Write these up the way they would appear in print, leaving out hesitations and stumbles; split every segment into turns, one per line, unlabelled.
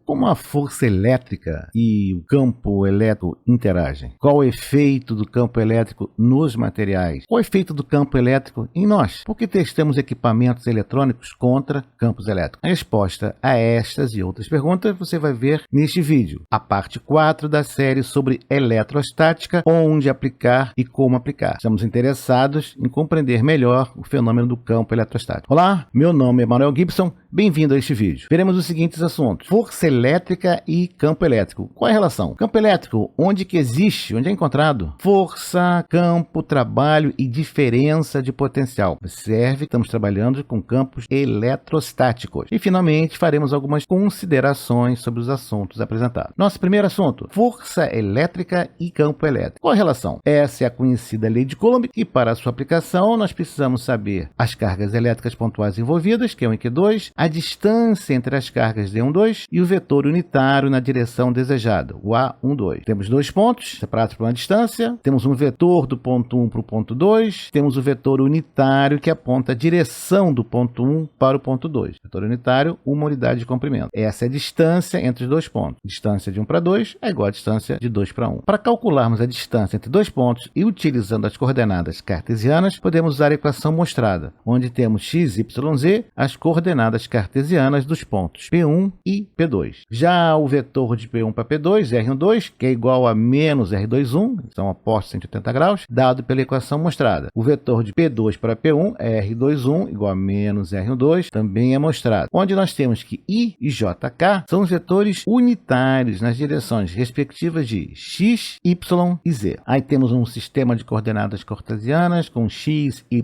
Como a força elétrica e o campo elétrico interagem? Qual o efeito do campo elétrico nos materiais? Qual o efeito do campo elétrico em nós? Por que testamos equipamentos eletrônicos contra campos elétricos? A resposta a estas e outras perguntas você vai ver neste vídeo, a parte 4 da série sobre eletrostática, onde aplicar e como aplicar. Estamos interessados em compreender melhor o fenômeno do campo eletrostático. Olá, meu nome é Manuel Gibson, bem-vindo a este vídeo. Veremos os seguintes assuntos: força elétrica e campo elétrico. Qual é a relação? Campo elétrico, onde que existe, onde é encontrado? Força, campo, trabalho e diferença de potencial. Observe que estamos trabalhando com campos eletrostáticos. E finalmente faremos algumas considerações sobre os assuntos apresentados. Nosso primeiro assunto: força elétrica e campo elétrico. Qual a relação? Essa é a conhecida lei de Coulomb e para sua aplicação nós precisamos saber as cargas elétricas pontuais envolvidas, Q1 e Q2, a distância entre as cargas D1,2 e o vetor unitário na direção desejada, o A12. Temos dois pontos separados por uma distância, temos um vetor do ponto 1 para o ponto 2, temos o vetor unitário que aponta a direção do ponto 1 para o ponto 2. Vetor unitário, uma unidade de comprimento. Essa é a distância entre os dois pontos. Distância de 1 para 2 é igual a distância de 2 para 1. Para calcularmos a distância entre dois pontos e utilizando as coordenadas cartesianas, podemos usar a equação mostrada, onde temos x, y, z, as coordenadas cartesianas dos pontos P1 e P2. Já o vetor de P1 para P2, R12, que é igual a menos R21, são opostos 180 graus, dado pela equação mostrada. O vetor de P2 para P1 é R21 igual a menos R12, também é mostrado, onde nós temos que I e JK são os vetores unitários nas direções respectivas de x, y e z. Aí temos um sistema de coordenadas cartesianas com x, y,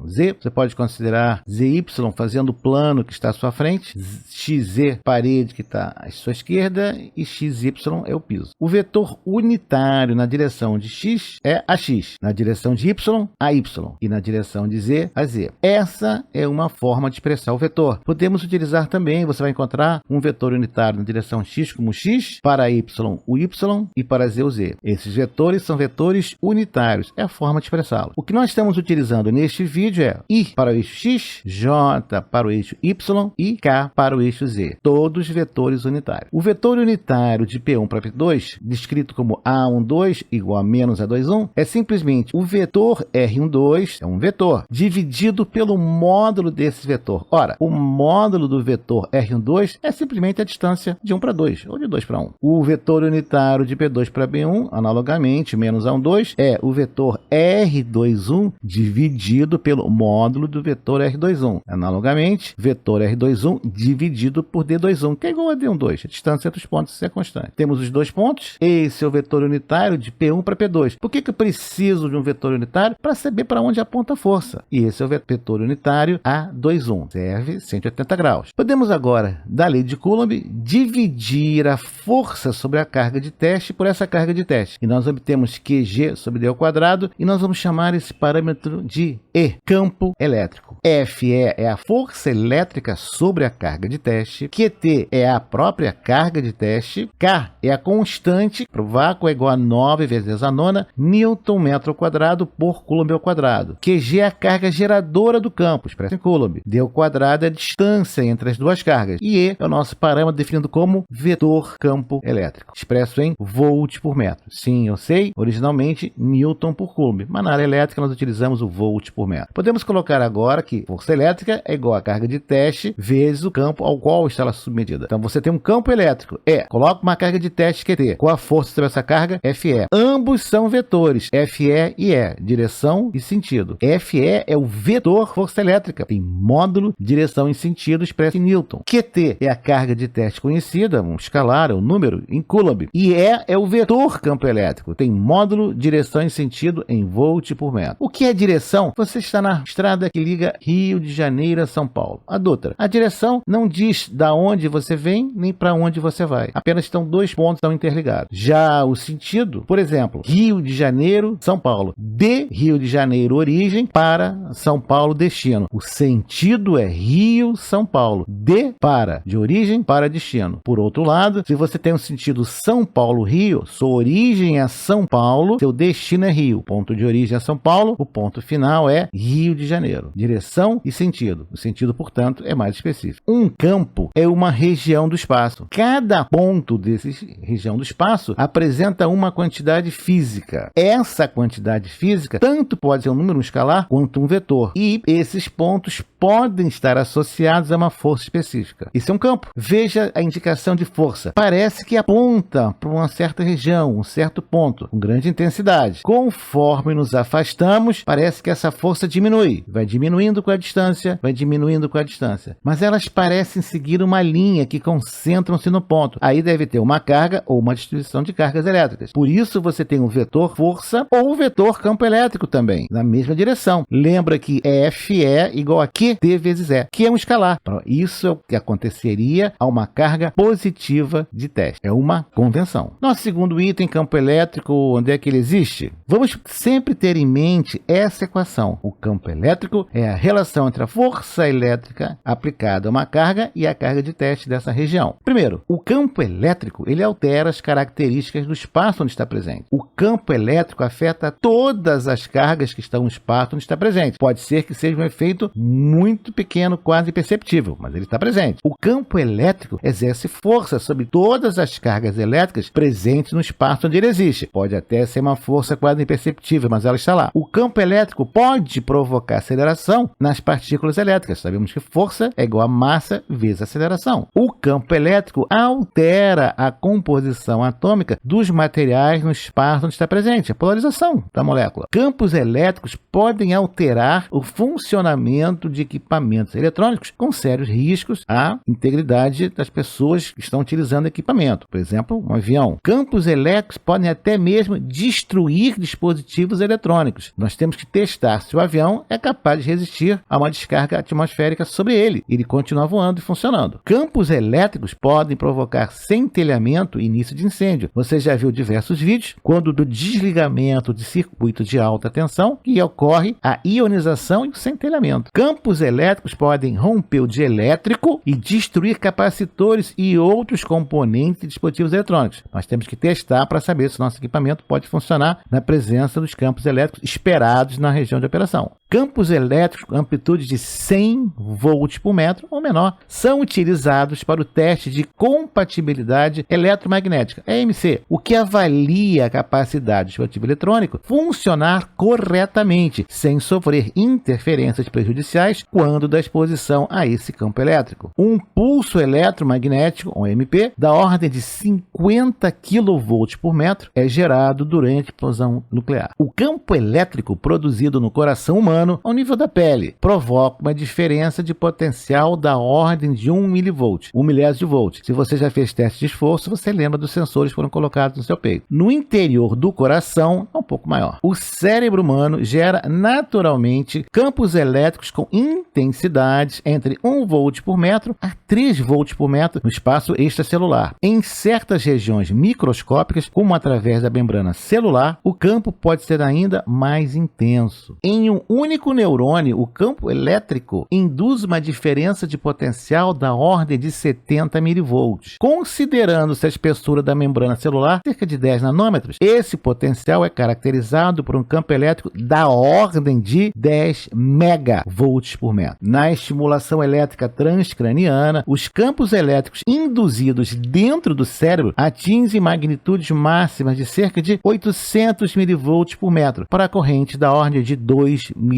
z. Você pode considerar ZY fazendo o plano que está à sua frente, XZ parede que está à sua esquerda e XY é o piso. O vetor unitário na direção de x é AX, na direção de y, AY e na direção de z, AZ. Essa é uma forma de expressar o vetor. Podemos utilizar também, você vai encontrar um vetor unitário na direção x como x, para y o y e para z o z. Esses vetores são vetores unitários, é a forma de expressá-los. O que nós estamos utilizando neste vídeo é I para o eixo x, J para o eixo y e K para o eixo z, todos vetores unitários. O vetor unitário de P1 para P2, descrito como A12 igual a menos A21, é simplesmente o vetor R12, é um vetor, dividido pelo módulo desse vetor. Ora, o módulo do vetor R12 é simplesmente a distância de 1 para 2, ou de 2 para 1. O vetor unitário de P2 para P1, analogamente, menos A12, é o vetor R21 dividido pelo módulo do vetor R21. Analogamente, vetor R21 dividido por D21, que é igual a D12. A distância entre os pontos é constante. Temos os dois pontos. Esse é o vetor unitário de P1 para P2. Por que eu preciso de um vetor unitário? Para saber para onde aponta a força. E esse é o vetor unitário A21. Serve 180 graus. Podemos agora, da lei de Coulomb, dividir a força sobre a carga de teste por essa carga de teste. E nós obtemos QG sobre D ao quadrado e nós vamos chamar esse parâmetro de E, campo elétrico. FE é a força elétrica sobre a carga de teste, QT é a própria carga de teste, K é a constante, para o vácuo é igual a 9 vezes a nona, Newton metro ao quadrado por Coulomb ao quadrado. QG é a carga geradora do campo, expressa em Coulomb. D ao quadrado é a distância entre as duas cargas. E E é o nosso parâmetro definido como vetor campo elétrico, expresso em volt por metro. Sim, eu sei, originalmente Newton por Coulomb, mas na área elétrica nós utilizamos o volt por metro. Podemos colocar agora que força elétrica é igual a carga de teste vezes o campo ao qual está ela submedida. Então você tem um campo elétrico, coloca uma carga de teste QT. Qual a força sobre essa carga? FE. Ambos são vetores, FE e E, direção e sentido. FE é o vetor força elétrica, tem módulo, direção e sentido expresso em Newton. QT é a carga de teste conhecida, um escalar, é um número, em Coulomb. E E é o vetor campo elétrico, tem módulo, direção e sentido em volt por metro. O que é direção? Você está na estrada que liga Rio de Janeiro a São Paulo. A Dutra. A direção não diz da onde você vem nem para onde você vai. Apenas estão dois pontos estão interligados. Já o sentido, por exemplo, Rio de Janeiro, São Paulo. De Rio de Janeiro, origem, para São Paulo, destino. O sentido é Rio, São Paulo. De, para. De origem, para destino. Por outro lado, se você tem um sentido São Paulo, Rio, sua origem é São Paulo, seu destino é Rio. Ponto de origem é São Paulo, o ponto final é Rio de Janeiro. Direção e sentido. O sentido, portanto, é mais específico. Um campo é uma região do espaço. Cada ponto dessa região do espaço apresenta uma quantidade física. Essa quantidade física tanto pode ser um número escalar quanto um vetor. E esses pontos podem estar associados a uma força específica. Isso é um campo. Veja a indicação de força. Parece que aponta para uma certa região, um certo ponto, com grande intensidade. Conforme nos afastamos, parece que essa força diminui. Vai diminuindo com a distância, vai diminuindo com a distância. Mas elas parecem seguir uma linha que concentram-se no ponto. Aí deve ter uma carga ou uma distribuição de cargas elétricas. Por isso você tem um vetor força ou vetor campo elétrico também, na mesma direção. Lembra que F é igual a QT vezes E, que é um escalar. Isso é o que aconteceria a uma carga positiva de teste. É uma convenção. Nosso segundo item, campo elétrico, onde é que ele existe? Vamos sempre ter em mente essa equação. O campo elétrico é a relação entre a força elétrica aplicada a uma carga e a carga de teste dessa região. Primeiro, o campo elétrico ele altera as características do espaço onde está presente. O campo elétrico afeta todas as cargas que estão no espaço onde está presente. Pode ser que seja um efeito muito pequeno, quase imperceptível, mas ele está presente. O campo elétrico exerce força sobre todas as cargas elétricas presentes no espaço onde ele existe. Pode até ser uma força quase imperceptível, mas ela está lá. O campo elétrico pode provocar aceleração nas partículas elétricas. Sabemos que força é igual a massa vezes aceleração. O campo elétrico altera a composição atômica dos materiais no espaço onde está presente, a polarização da molécula. Campos elétricos podem alterar o funcionamento de equipamentos eletrônicos com sérios riscos à integridade das pessoas que estão utilizando o equipamento. Por exemplo, um avião. Campos elétricos podem até mesmo destruir dispositivos eletrônicos. Nós temos que testar se o avião é capaz de resistir a uma descarga atmosférica sobre ele. Ele continua voando e funcionando. Campos elétricos podem provocar centelhamento e início de incêndio. Você já viu diversos vídeos quando do desligamento de circuito de alta tensão que ocorre a ionização e o centelhamento. Campos elétricos podem romper o dielétrico e destruir capacitores e outros componentes de dispositivos eletrônicos. Nós temos que testar para saber se o nosso equipamento pode funcionar na presença dos campos elétricos esperados na região de operação. Campos elétricos com amplitude de 100 volts por metro ou menor são utilizados para o teste de compatibilidade eletromagnética, EMC, o que avalia a capacidade do dispositivo eletrônico funcionar corretamente, sem sofrer interferências prejudiciais quando da exposição a esse campo elétrico. Um pulso eletromagnético, um EMP, da ordem de 50 kV por metro é gerado durante a explosão nuclear. O campo elétrico produzido no coração humano ao nível da pele provoca uma diferença de potencial da ordem de 1 mV, 1 milésimo de volt. Se você já fez teste de esforço, você lembra dos sensores que foram colocados no seu peito. No interior do coração é um pouco maior. O cérebro humano gera naturalmente campos elétricos com intensidades entre 1 volt por metro a 3 volts por metro no espaço extracelular. Em certas regiões microscópicas, como através da membrana celular, o campo pode ser ainda mais intenso. Em um único neurônio, o campo elétrico induz uma diferença de potencial da ordem de 70 mV. Considerando-se a espessura da membrana celular, cerca de 10 nanômetros, esse potencial é caracterizado por um campo elétrico da ordem de 10 megavolts por metro. Na estimulação elétrica transcraniana, os campos elétricos induzidos dentro do cérebro atingem magnitudes máximas de cerca de 800 mV por metro para a corrente da ordem de 2 mA.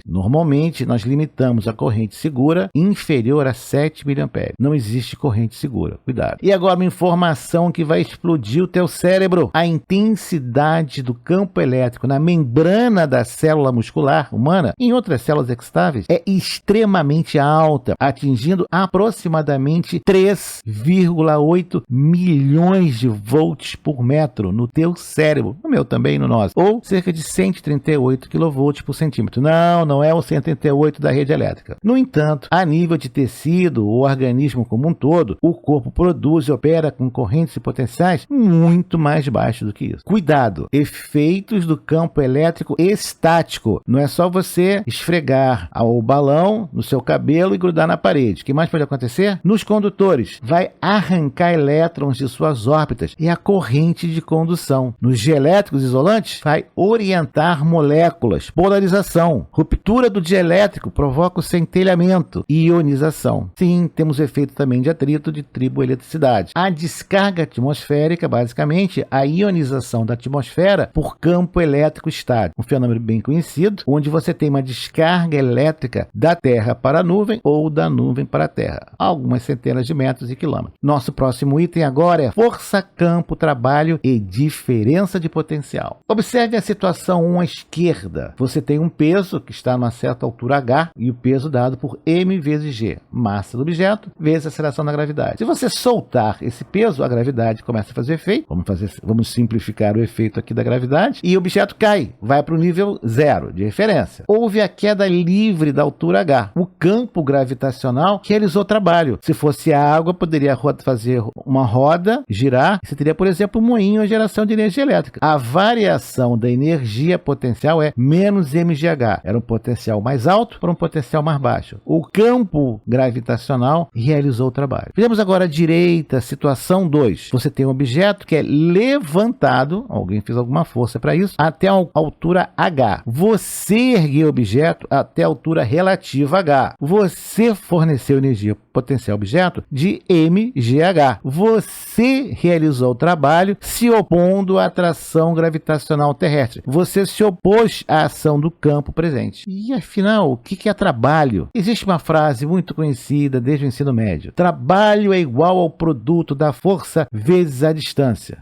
Normalmente, nós limitamos a corrente segura inferior a 7 mA. Não existe corrente segura. Cuidado. E agora uma informação que vai explodir o teu cérebro. A intensidade do campo elétrico na membrana da célula muscular humana e em outras células excitáveis é extremamente alta, atingindo aproximadamente 3,8 milhões de volts por metro no teu cérebro, no meu também, no nosso, ou cerca de 138 kV por centímetro. Não é o 138 da rede elétrica. No entanto, a nível de tecido ou organismo como um todo, o corpo produz e opera com correntes e potenciais muito mais baixos do que isso. Cuidado! Efeitos do campo elétrico estático. Não é só você esfregar o balão no seu cabelo e grudar na parede. O que mais pode acontecer? Nos condutores, vai arrancar elétrons de suas órbitas e a corrente de condução. Nos dielétricos isolantes, vai orientar moléculas. Polarização. condução. Ruptura do dielétrico provoca o centelhamento e ionização. Sim, temos o efeito também de atrito de triboeletricidade. A descarga atmosférica, basicamente, a ionização da atmosfera por campo elétrico estático. Um fenômeno bem conhecido, onde você tem uma descarga elétrica da Terra para a nuvem ou da nuvem para a Terra. Algumas centenas de metros e quilômetros. Nosso próximo item agora é força, campo, trabalho e diferença de potencial. Observe a situação 1 à esquerda. Você tem um peso que está numa certa altura H e o peso dado por m vezes g, massa do objeto vezes a aceleração da gravidade. Se você soltar esse peso, a gravidade começa a fazer efeito. Vamos simplificar o efeito aqui da gravidade e o objeto cai, vai para o nível 0 de referência. Houve a queda livre da altura H. O campo gravitacional realizou trabalho. Se fosse água, poderia fazer uma roda, girar. Você teria, por exemplo, um moinho ou geração de energia elétrica. A variação da energia potencial é menos mgh. Era um potencial mais alto para um potencial mais baixo. O campo gravitacional realizou o trabalho. Vejamos agora à direita, situação 2. Você tem um objeto que é levantado, alguém fez alguma força para isso, até a altura H. Você ergueu o objeto até a altura relativa H. Você forneceu energia potencial objeto de mgh. Você realizou o trabalho se opondo à atração gravitacional terrestre. Você se opôs à ação do campo presente. E afinal, o que é trabalho? Existe uma frase muito conhecida desde o ensino médio. Trabalho é igual ao produto da força vezes a distância.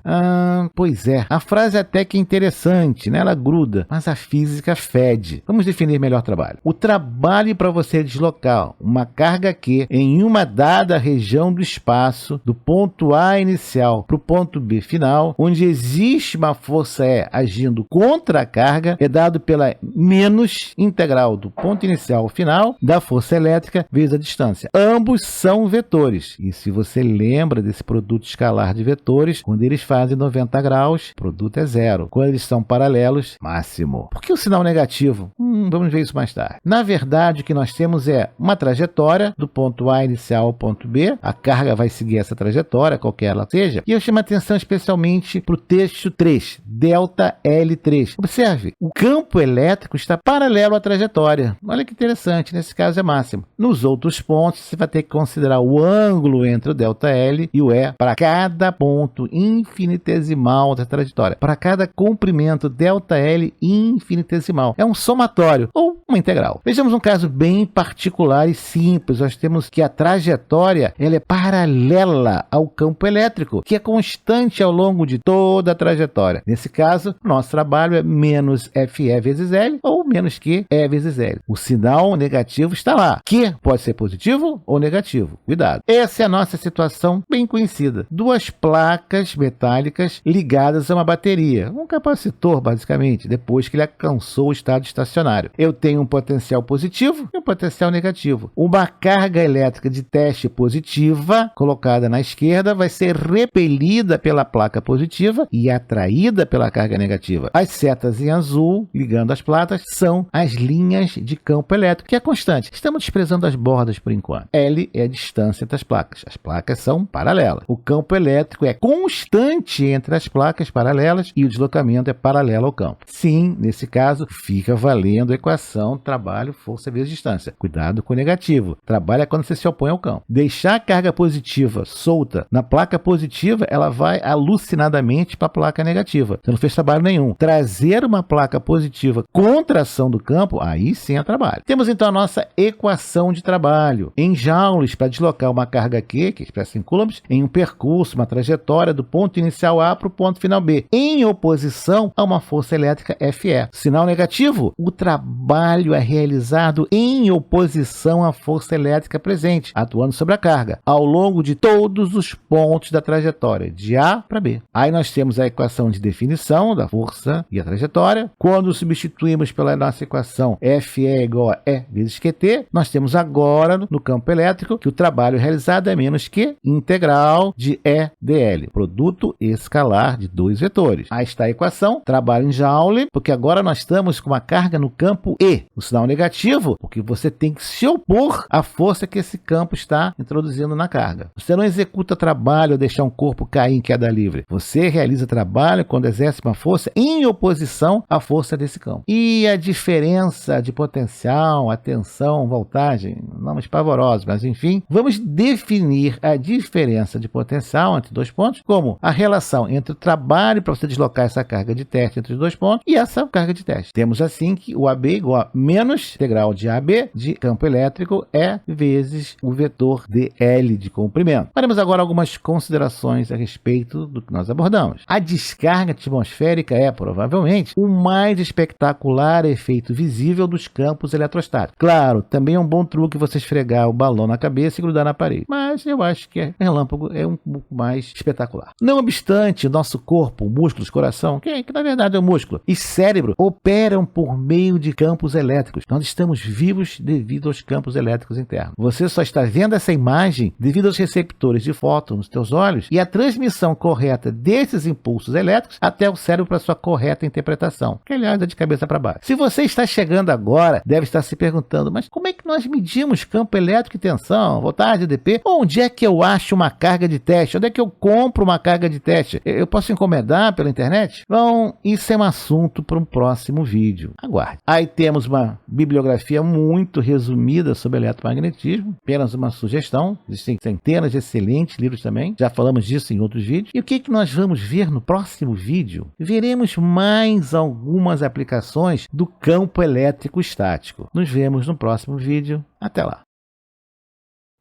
Pois é. A frase até que é interessante, né? Ela gruda, mas a física fede. Vamos definir melhor trabalho. O trabalho para você deslocar uma carga Q em uma dada região do espaço, do ponto A inicial para o ponto B final, onde existe uma força E agindo contra a carga, é dado pela menos integral do ponto inicial ao final da força elétrica vezes a distância. Ambos são vetores. E se você lembra desse produto escalar de vetores, quando eles fazem 90 graus, o produto é zero. Quando eles são paralelos, máximo. Por que o sinal negativo? Vamos ver isso mais tarde. Na verdade, o que nós temos é uma trajetória do ponto A inicial ao ponto B. A carga vai seguir essa trajetória, qualquer ela seja. E eu chamo a atenção especialmente para o texto 3, delta L3. Observe, o campo elétrico está paralelo à trajetória. Olha que interessante, nesse caso é máximo. Nos outros pontos, você vai ter que considerar o ângulo entre o delta L e o E para cada ponto infinitesimal da trajetória. Para cada comprimento delta L infinitesimal. É um somatório ou uma integral. Vejamos um caso bem particular e simples. Nós temos que a trajetória ela é paralela ao campo elétrico, que é constante ao longo de toda a trajetória. Nesse caso, nosso trabalho é menos FE vezes L ou menos QE vezes L. O sinal negativo está lá. Q pode ser positivo ou negativo. Cuidado. Essa é a nossa situação bem conhecida. Duas placas metálicas ligadas a uma bateria. Um capacitor, basicamente, depois que ele alcançou o estado estacionário. Eu tenho um potencial positivo e um potencial negativo. Uma carga elétrica de teste positiva, colocada na esquerda, vai ser repelida pela placa positiva e atraída pela carga negativa. As setas em azul, ligando as placas, são as linhas de campo elétrico, que é constante. Estamos desprezando as bordas por enquanto. L é a distância entre as placas. As placas são paralelas. O campo elétrico é constante entre as placas paralelas e o deslocamento é paralelo ao campo. Sim, nesse caso, fica valendo a equação trabalho, força vezes distância. Cuidado com o negativo. Trabalho é quando você se opõe ao campo. Deixar a carga positiva solta na placa positiva, ela vai alucinadamente para a placa negativa. Você não fez trabalho nenhum. Trazer uma placa positiva contra a ação do campo, aí sim é trabalho. Temos então a nossa equação de trabalho. Em joules, para deslocar uma carga Q, que é expressa em coulombs, em um percurso, uma trajetória do ponto inicial A para o ponto final B, em oposição a uma força elétrica FE. Sinal negativo, o trabalho é realizado em oposição à força elétrica presente, atuando sobre a carga, ao longo de todos os pontos da trajetória, de A para B. Aí nós temos a equação de definição da força e a trajetória. Quando substituímos pela nossa equação FE igual a E vezes QT, nós temos agora no campo elétrico que o trabalho realizado é menos que integral de E dL, produto escalar de dois vetores. Aí está a equação, trabalho em joule, porque agora nós estamos com uma carga no campo E. E o sinal negativo, porque você tem que se opor à força que esse campo está introduzindo na carga. Você não executa trabalho ao deixar um corpo cair em queda livre. Você realiza trabalho quando exerce uma força em oposição à força desse campo. E a diferença de potencial, a tensão, voltagem, nomes pavorosos, mas enfim, vamos definir a diferença de potencial entre dois pontos como a relação entre o trabalho para você deslocar essa carga de teste entre os dois pontos e essa carga de teste. Temos assim que o AB igual a menos integral de AB de campo elétrico E vezes o vetor dL de comprimento. Faremos agora algumas considerações a respeito do que nós abordamos. A descarga atmosférica é, provavelmente, o mais espetacular efeito visível dos campos eletrostáticos. Claro, também é um bom truque você esfregar o balão na cabeça e grudar na parede, mas eu acho que relâmpago é um pouco mais espetacular. Não obstante, o nosso corpo, músculos, coração, que na verdade é o músculo, e cérebro operam por meio de campos elétricos. Nós estamos vivos devido aos campos elétricos internos. Você só está vendo essa imagem devido aos receptores de fóton nos teus olhos e a transmissão correta desses impulsos elétricos até o cérebro para sua correta interpretação, que aliás é de cabeça para baixo. Se você está chegando agora, deve estar se perguntando, mas como é que nós medimos campo elétrico e tensão, voltagem, ADP? Onde é que eu acho uma carga de teste? Onde é que eu compro uma carga de teste? Eu posso encomendar pela internet? Bom, isso é um assunto para um próximo vídeo. Aguarde. Aí temos uma bibliografia muito resumida sobre eletromagnetismo, apenas uma sugestão. Existem centenas de excelentes livros também, já falamos disso em outros vídeos. E o que nós vamos ver no próximo vídeo? Veremos mais algumas aplicações do campo elétrico estático. Nos vemos no próximo vídeo. Até lá!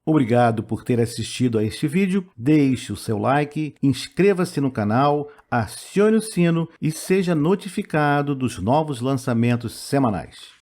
Obrigado por ter assistido a este vídeo, deixe o seu like, inscreva-se no canal, acione o sino e seja notificado dos novos lançamentos semanais.